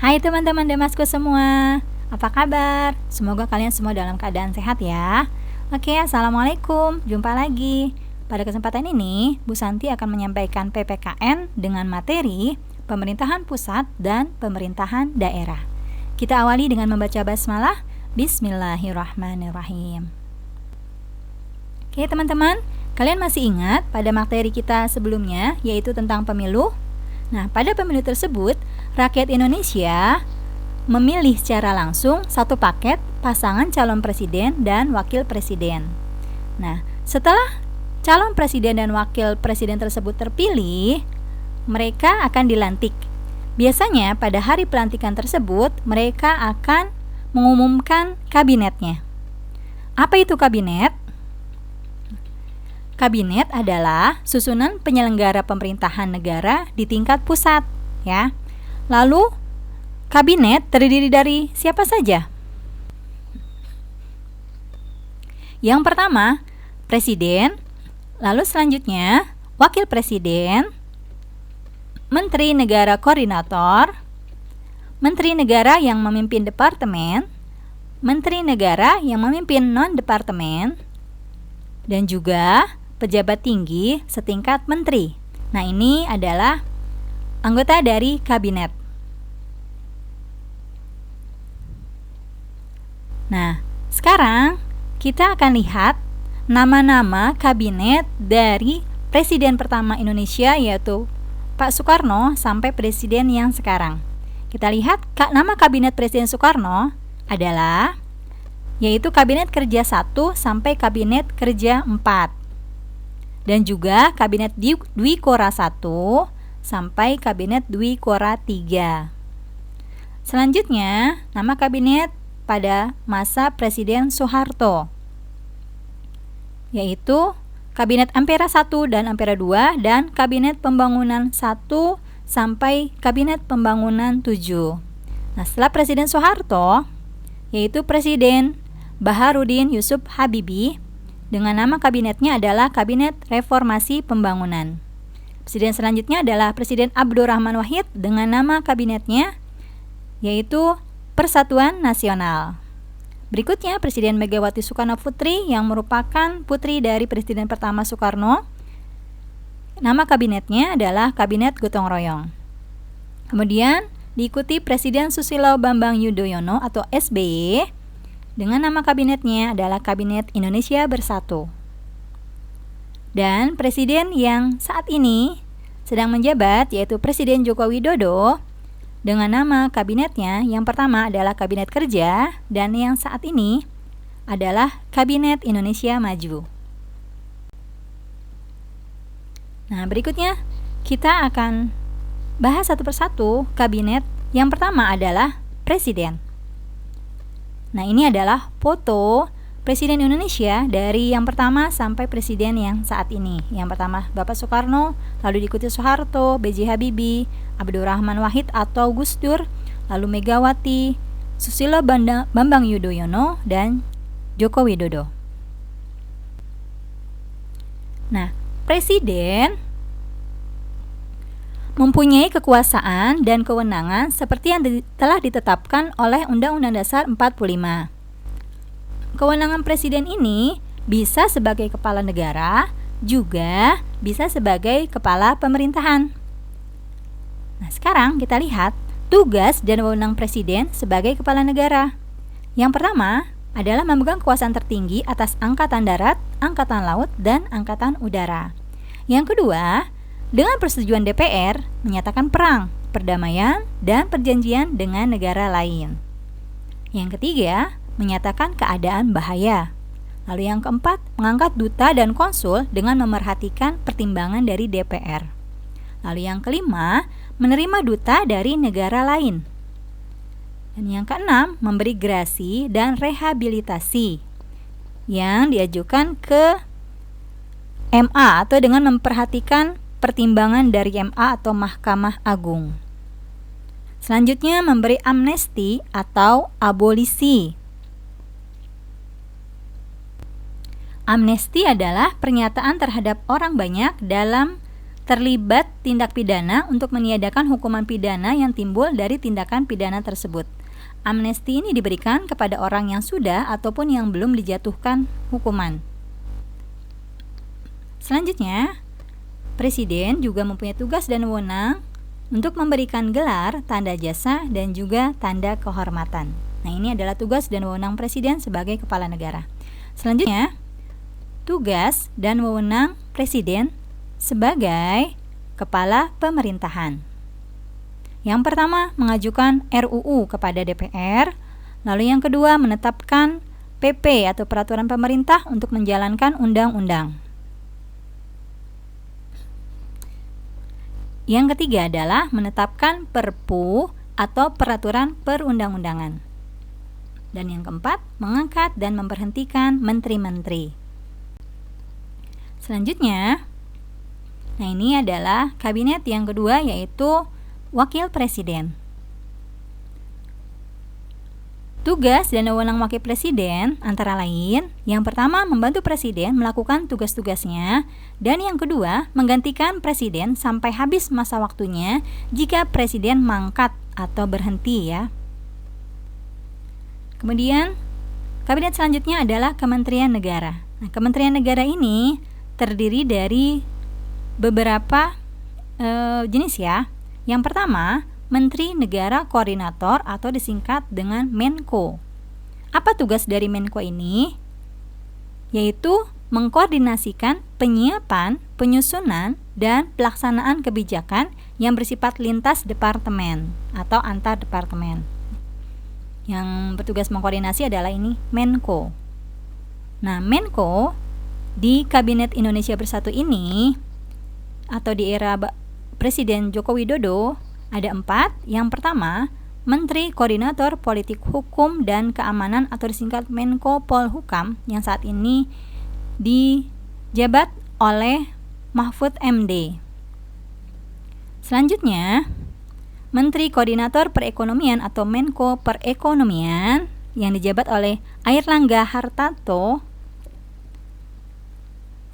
Hai teman-teman Damasku semua, apa kabar? Semoga kalian semua dalam keadaan sehat ya. Oke, Assalamualaikum, jumpa lagi. Pada kesempatan ini, Bu Santi akan menyampaikan PPKN dengan materi pemerintahan pusat dan pemerintahan daerah. Kita awali dengan membaca basmalah. Bismillahirrahmanirrahim. Oke teman-teman, kalian masih ingat pada materi kita sebelumnya, yaitu tentang pemilu? Nah, pada pemilu tersebut, rakyat Indonesia memilih secara langsung satu paket pasangan calon presiden dan wakil presiden. Nah, setelah calon presiden dan wakil presiden tersebut terpilih, mereka akan dilantik. Biasanya pada hari pelantikan tersebut, mereka akan mengumumkan kabinetnya. Apa itu kabinet? Kabinet adalah susunan penyelenggara pemerintahan negara di tingkat pusat, ya. Lalu, kabinet terdiri dari siapa saja? Yang pertama, presiden, lalu selanjutnya wakil presiden, menteri negara koordinator, menteri negara yang memimpin departemen, menteri negara yang memimpin non-departemen, dan juga pejabat tinggi setingkat menteri. Nah, ini adalah anggota dari kabinet. Nah, sekarang kita akan lihat nama-nama kabinet dari presiden pertama Indonesia, yaitu Pak Soekarno sampai presiden yang sekarang. Kita lihat nama kabinet Presiden Soekarno adalah yaitu kabinet kerja 1 sampai kabinet kerja 4. Dan juga kabinet Dwi Kora 1 sampai kabinet Dwi Kora 3. Selanjutnya, nama kabinet pada masa Presiden Soeharto, yaitu kabinet Ampera 1 dan Ampera 2 dan kabinet pembangunan 1 sampai kabinet pembangunan 7. Nah, setelah Presiden Soeharto, yaitu Presiden Baharudin Yusuf Habibie, dengan nama kabinetnya adalah Kabinet Reformasi Pembangunan. Presiden selanjutnya adalah Presiden Abdurrahman Wahid dengan nama kabinetnya yaitu Persatuan Nasional. Berikutnya Presiden Megawati Soekarno Putri yang merupakan putri dari Presiden pertama Soekarno. Nama kabinetnya adalah Kabinet Gotong Royong. Kemudian diikuti Presiden Susilo Bambang Yudhoyono atau SBY dengan nama kabinetnya adalah Kabinet Indonesia Bersatu. Dan presiden yang saat ini sedang menjabat yaitu Presiden Joko Widodo dengan nama kabinetnya yang pertama adalah Kabinet Kerja dan yang saat ini adalah Kabinet Indonesia Maju. Nah, berikutnya kita akan bahas satu persatu kabinet. Yang pertama adalah presiden. Nah, ini adalah foto Presiden Indonesia dari yang pertama sampai presiden yang saat ini. Yang pertama Bapak Soekarno, lalu diikuti Soeharto, B.J. Habibie, Abdurrahman Wahid atau Gus Dur, lalu Megawati, Susilo Bambang Yudhoyono, dan Joko Widodo. Nah, presiden mempunyai kekuasaan dan kewenangan seperti yang telah ditetapkan oleh Undang-Undang Dasar 45. Kewenangan presiden ini bisa sebagai kepala negara, juga bisa sebagai kepala pemerintahan. Nah, sekarang kita lihat tugas dan wewenang presiden sebagai kepala negara. Yang pertama adalah memegang kekuasaan tertinggi atas angkatan darat, angkatan laut, dan angkatan udara. Yang kedua, dengan persetujuan DPR, menyatakan perang, perdamaian, dan perjanjian dengan negara lain. Yang ketiga, menyatakan keadaan bahaya. Lalu yang keempat, mengangkat duta dan konsul dengan memerhatikan pertimbangan dari DPR. Lalu yang kelima, menerima duta dari negara lain. Dan yang keenam, memberi grasi dan rehabilitasi yang diajukan ke MA atau dengan memperhatikan pertimbangan dari MA atau Mahkamah Agung. Selanjutnya memberi amnesti atau abolisi. Amnesti adalah pernyataan terhadap orang banyak dalam terlibat tindak pidana untuk meniadakan hukuman pidana yang timbul dari tindakan pidana tersebut. Amnesti ini diberikan kepada orang yang sudah ataupun yang belum dijatuhkan hukuman. Selanjutnya, Presiden juga mempunyai tugas dan wewenang untuk memberikan gelar, tanda jasa, dan juga tanda kehormatan. Nah, ini adalah tugas dan wewenang Presiden sebagai kepala negara. Selanjutnya, tugas dan wewenang Presiden sebagai kepala pemerintahan. Yang pertama, mengajukan RUU kepada DPR. Lalu yang kedua, menetapkan PP atau peraturan pemerintah untuk menjalankan undang-undang. Yang ketiga adalah menetapkan Perpu atau peraturan perundang-undangan. Dan yang keempat, mengangkat dan memberhentikan menteri-menteri. Selanjutnya, nah ini adalah kabinet yang kedua, yaitu Wakil Presiden. Tugas dan wewenang Wakil Presiden antara lain, yang pertama membantu Presiden melakukan tugas-tugasnya, dan yang kedua menggantikan Presiden sampai habis masa waktunya jika Presiden mangkat atau berhenti ya. Kemudian kabinet selanjutnya adalah Kementerian Negara. Nah, Kementerian Negara ini terdiri dari beberapa jenis ya. Yang pertama, Menteri Negara Koordinator atau disingkat dengan Menko. Apa tugas dari Menko ini? Yaitu mengkoordinasikan penyiapan, penyusunan, dan pelaksanaan kebijakan yang bersifat lintas departemen atau antar departemen. Yang bertugas mengkoordinasi adalah ini Menko. Nah, Menko di Kabinet Indonesia Bersatu ini atau di era Presiden Joko Widodo ada 4. Yang pertama, Menteri Koordinator Politik Hukum dan Keamanan atau disingkat Menko Polhukam yang saat ini dijabat oleh Mahfud MD. Selanjutnya, Menteri Koordinator Perekonomian atau Menko Perekonomian yang dijabat oleh Airlangga Hartarto.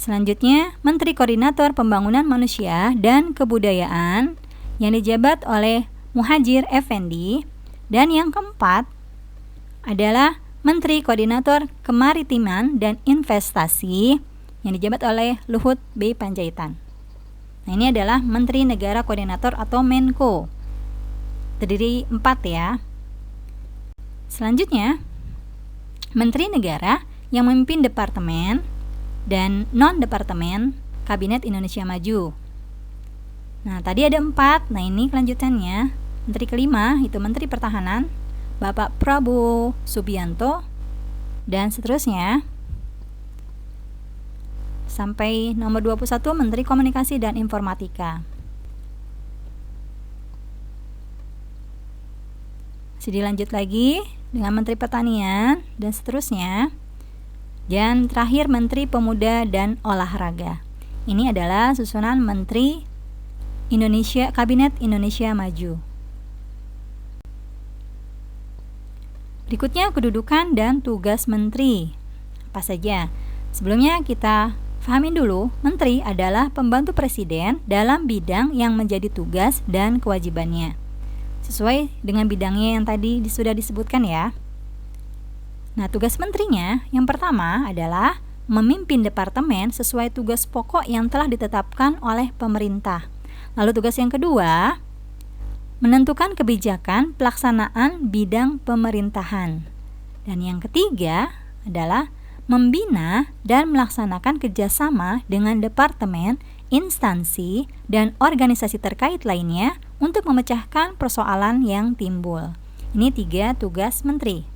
Selanjutnya, Menteri Koordinator Pembangunan Manusia dan Kebudayaan yang dijabat oleh Muhadjir Effendi. Dan yang keempat adalah Menteri Koordinator Kemaritiman dan Investasi yang dijabat oleh Luhut B. Panjaitan. Nah, ini adalah Menteri Negara Koordinator atau Menko. Terdiri 4 ya. Selanjutnya, Menteri Negara yang memimpin departemen dan non-departemen Kabinet Indonesia Maju. Nah, tadi ada 4. Nah, ini kelanjutannya. Menteri kelima itu Menteri Pertahanan, Bapak Prabowo Subianto, dan seterusnya. Sampai nomor 21 Menteri Komunikasi dan Informatika. Masih dilanjut lagi dengan Menteri Pertanian dan seterusnya. Dan terakhir Menteri Pemuda dan Olahraga. Ini adalah susunan Menteri Indonesia Kabinet Indonesia Maju. Berikutnya kedudukan dan tugas menteri. Apa saja? Sebelumnya kita fahamin dulu, menteri adalah pembantu presiden dalam bidang yang menjadi tugas dan kewajibannya. Sesuai dengan bidangnya yang tadi sudah disebutkan ya. Nah, tugas menterinya yang pertama adalah memimpin departemen sesuai tugas pokok yang telah ditetapkan oleh pemerintah. Lalu tugas yang kedua, menentukan kebijakan pelaksanaan bidang pemerintahan. Dan yang ketiga adalah membina dan melaksanakan kerjasama dengan departemen, instansi, dan organisasi terkait lainnya untuk memecahkan persoalan yang timbul. Ini 3 tugas menteri.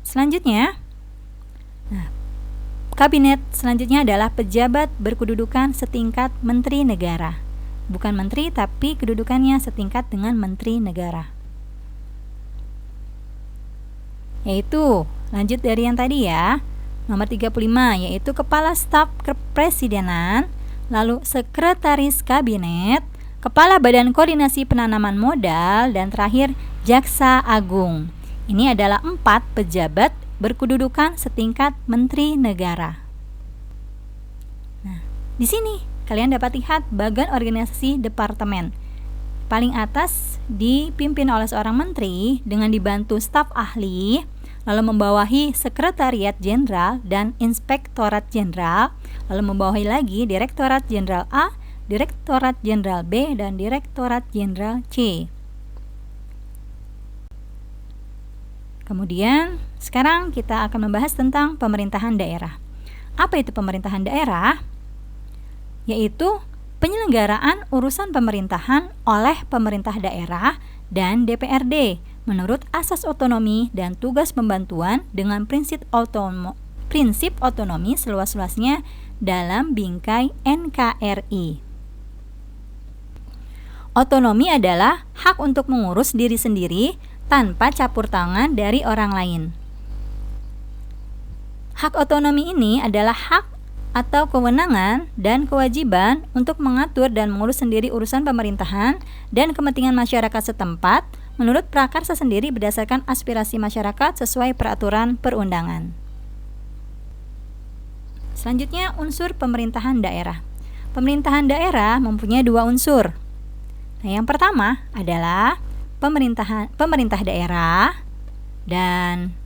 Selanjutnya, kabinet selanjutnya adalah pejabat berkedudukan setingkat menteri negara. Bukan menteri, tapi kedudukannya setingkat dengan menteri negara. Yaitu, lanjut dari yang tadi ya, nomor 35, yaitu Kepala Staf Kepresidenan, lalu Sekretaris Kabinet, Kepala Badan Koordinasi Penanaman Modal, dan terakhir Jaksa Agung. Ini adalah 4 pejabat berkedudukan setingkat menteri negara. Nah, di sini kalian dapat lihat bagan organisasi departemen. Paling atas dipimpin oleh seorang menteri dengan dibantu staf ahli, lalu membawahi sekretariat jenderal dan inspektorat jenderal, lalu membawahi lagi direktorat jenderal A, direktorat jenderal B, dan direktorat jenderal C. Kemudian, sekarang kita akan membahas tentang pemerintahan daerah. Apa itu pemerintahan daerah? Yaitu penyelenggaraan urusan pemerintahan oleh pemerintah daerah dan DPRD menurut asas otonomi dan tugas pembantuan dengan prinsip otonomi seluas-luasnya dalam bingkai NKRI. Otonomi adalah hak untuk mengurus diri sendiri tanpa campur tangan dari orang lain. Hak otonomi ini adalah hak atau kewenangan dan kewajiban untuk mengatur dan mengurus sendiri urusan pemerintahan dan kepentingan masyarakat setempat menurut prakarsa sendiri berdasarkan aspirasi masyarakat sesuai peraturan perundangan. Selanjutnya, unsur pemerintahan daerah. Pemerintahan daerah mempunyai dua unsur. Nah, yang pertama adalah pemerintah daerah dan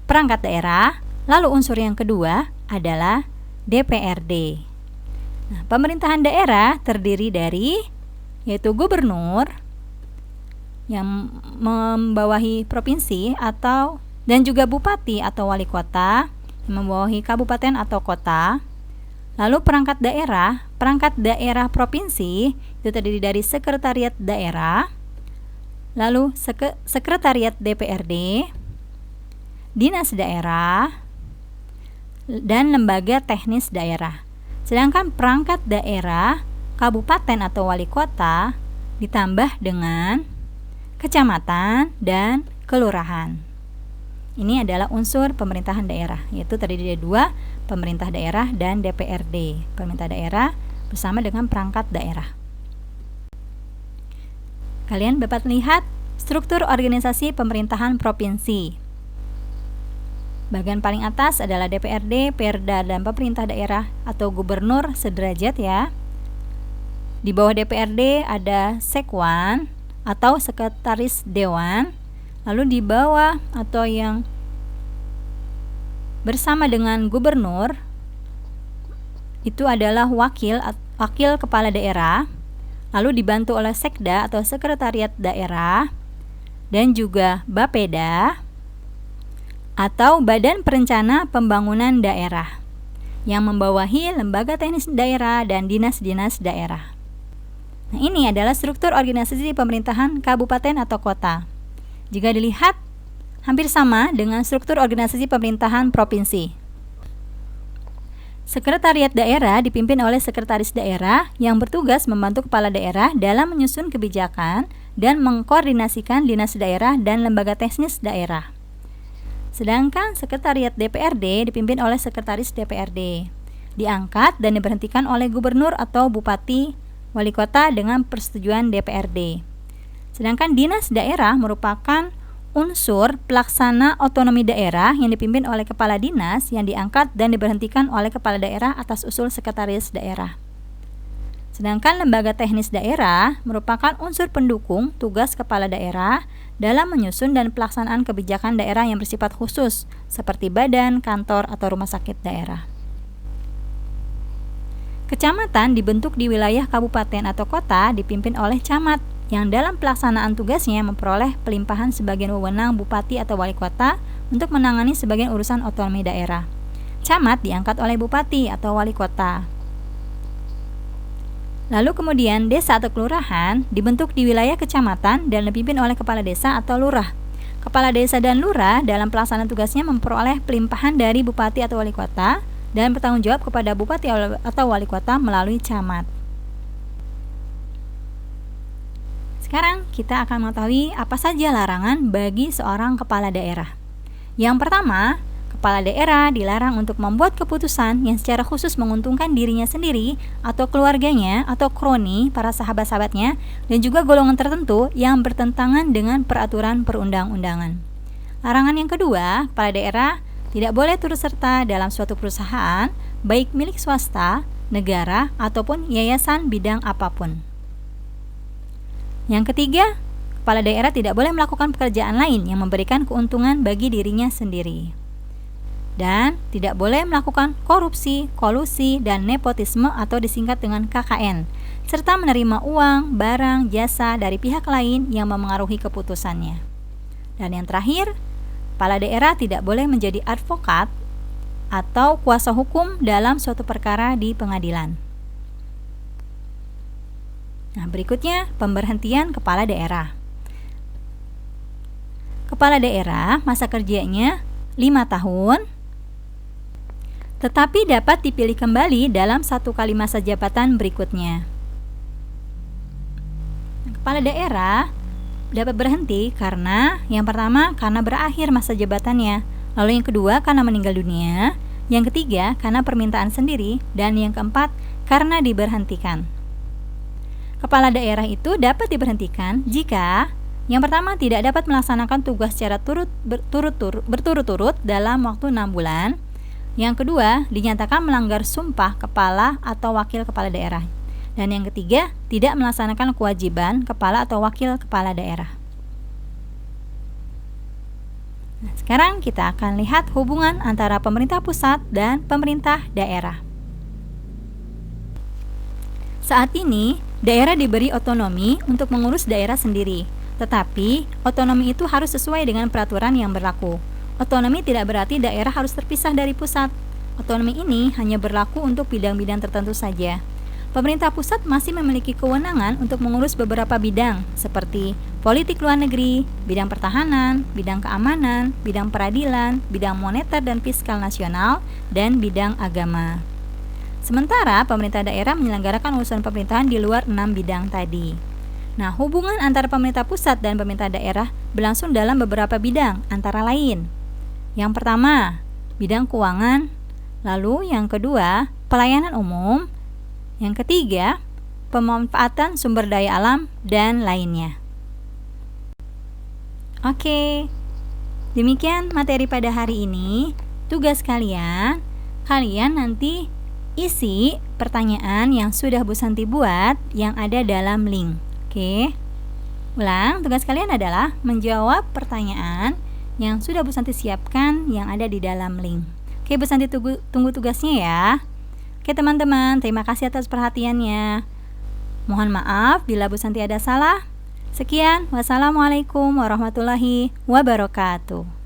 perangkat daerah. Lalu unsur yang kedua adalah DPRD. Nah, pemerintahan daerah terdiri dari yaitu gubernur yang membawahi provinsi dan juga bupati atau wali kota yang membawahi kabupaten atau kota. Lalu perangkat daerah provinsi itu terdiri dari sekretariat daerah, lalu sekretariat DPRD, dinas daerah, dan lembaga teknis daerah. Sedangkan perangkat daerah, kabupaten atau wali kota ditambah dengan kecamatan dan kelurahan. Ini adalah unsur pemerintahan daerah, yaitu terdiri dari dua, pemerintah daerah dan DPRD. Pemerintah daerah bersama dengan perangkat daerah. Kalian dapat lihat struktur organisasi pemerintahan provinsi. Bagian paling atas adalah DPRD, Perda, dan pemerintah daerah atau gubernur sederajat ya. Di bawah DPRD ada Sekwan atau sekretaris dewan. Lalu di bawah atau yang bersama dengan gubernur itu adalah wakil kepala daerah. Lalu dibantu oleh Sekda atau sekretariat daerah dan juga Bapeda atau Badan Perencana Pembangunan Daerah yang membawahi lembaga teknis daerah dan dinas-dinas daerah. Nah, ini adalah struktur organisasi pemerintahan kabupaten atau kota. Jika dilihat, hampir sama dengan struktur organisasi pemerintahan provinsi. Sekretariat daerah dipimpin oleh sekretaris daerah yang bertugas membantu kepala daerah dalam menyusun kebijakan dan mengkoordinasikan dinas daerah dan lembaga teknis daerah. Sedangkan sekretariat DPRD dipimpin oleh sekretaris DPRD, diangkat dan diberhentikan oleh gubernur atau bupati wali kota dengan persetujuan DPRD. Sedangkan dinas daerah merupakan unsur pelaksana otonomi daerah yang dipimpin oleh kepala dinas yang diangkat dan diberhentikan oleh kepala daerah atas usul sekretaris daerah. Sedangkan lembaga teknis daerah merupakan unsur pendukung tugas kepala daerah dalam menyusun dan pelaksanaan kebijakan daerah yang bersifat khusus, seperti badan, kantor, atau rumah sakit daerah. Kecamatan dibentuk di wilayah kabupaten atau kota dipimpin oleh camat, yang dalam pelaksanaan tugasnya memperoleh pelimpahan sebagian wewenang bupati atau wali kota untuk menangani sebagian urusan otonomi daerah. Camat diangkat oleh bupati atau wali kota. Lalu kemudian desa atau kelurahan dibentuk di wilayah kecamatan dan dipimpin oleh kepala desa atau lurah. Kepala desa dan lurah dalam pelaksanaan tugasnya memperoleh pelimpahan dari bupati atau wali kota dan bertanggung jawab kepada bupati atau wali kota melalui camat. Sekarang kita akan mengetahui apa saja larangan bagi seorang kepala daerah. Yang pertama, kepala daerah dilarang untuk membuat keputusan yang secara khusus menguntungkan dirinya sendiri atau keluarganya atau kroni, para sahabat-sahabatnya, dan juga golongan tertentu yang bertentangan dengan peraturan perundang-undangan. Larangan yang kedua, kepala daerah tidak boleh turut serta dalam suatu perusahaan, baik milik swasta negara, ataupun yayasan bidang apapun. Yang ketiga, kepala daerah tidak boleh melakukan pekerjaan lain yang memberikan keuntungan bagi dirinya sendiri. Dan tidak boleh melakukan korupsi, kolusi, dan nepotisme atau disingkat dengan KKN, serta menerima uang, barang, jasa dari pihak lain yang memengaruhi keputusannya. Dan yang terakhir, kepala daerah tidak boleh menjadi advokat atau kuasa hukum dalam suatu perkara di pengadilan. Nah, berikutnya pemberhentian kepala daerah. Kepala daerah masa kerjanya 5 tahun, tetapi dapat dipilih kembali dalam 1 kali masa jabatan berikutnya. Kepala daerah dapat berhenti karena yang pertama karena berakhir masa jabatannya, lalu yang kedua karena meninggal dunia, yang ketiga karena permintaan sendiri, dan yang keempat karena diberhentikan. Kepala daerah itu dapat diberhentikan jika yang pertama tidak dapat melaksanakan tugas secara berturut-turut dalam waktu 6 bulan. Yang kedua, dinyatakan melanggar sumpah kepala atau wakil kepala daerah. Dan yang ketiga, tidak melaksanakan kewajiban kepala atau wakil kepala daerah. Nah, sekarang kita akan lihat hubungan antara pemerintah pusat dan pemerintah daerah. Saat ini, daerah diberi otonomi untuk mengurus daerah sendiri, tetapi otonomi itu harus sesuai dengan peraturan yang berlaku. Otonomi tidak berarti daerah harus terpisah dari pusat. Otonomi ini hanya berlaku untuk bidang-bidang tertentu saja. Pemerintah pusat masih memiliki kewenangan untuk mengurus beberapa bidang seperti politik luar negeri, bidang pertahanan, bidang keamanan, bidang peradilan, bidang moneter dan fiskal nasional, dan bidang agama. Sementara pemerintah daerah menyelenggarakan urusan pemerintahan di luar 6 bidang tadi. Nah, hubungan antara pemerintah pusat dan pemerintah daerah berlangsung dalam beberapa bidang, antara lain. Yang pertama, bidang keuangan, lalu yang kedua, pelayanan umum, yang ketiga, pemanfaatan sumber daya alam, dan lainnya. Oke, demikian materi pada hari ini. Tugas kalian nanti isi pertanyaan yang sudah Bu Santi buat yang ada dalam link. Oke, ulang, tugas kalian adalah menjawab pertanyaan yang sudah Bu Santi siapkan yang ada di dalam link. Oke, Bu Santi tunggu tugasnya ya. Oke teman-teman, terima kasih atas perhatiannya. Mohon maaf bila Bu Santi ada salah. Sekian, wassalamualaikum warahmatullahi wabarakatuh.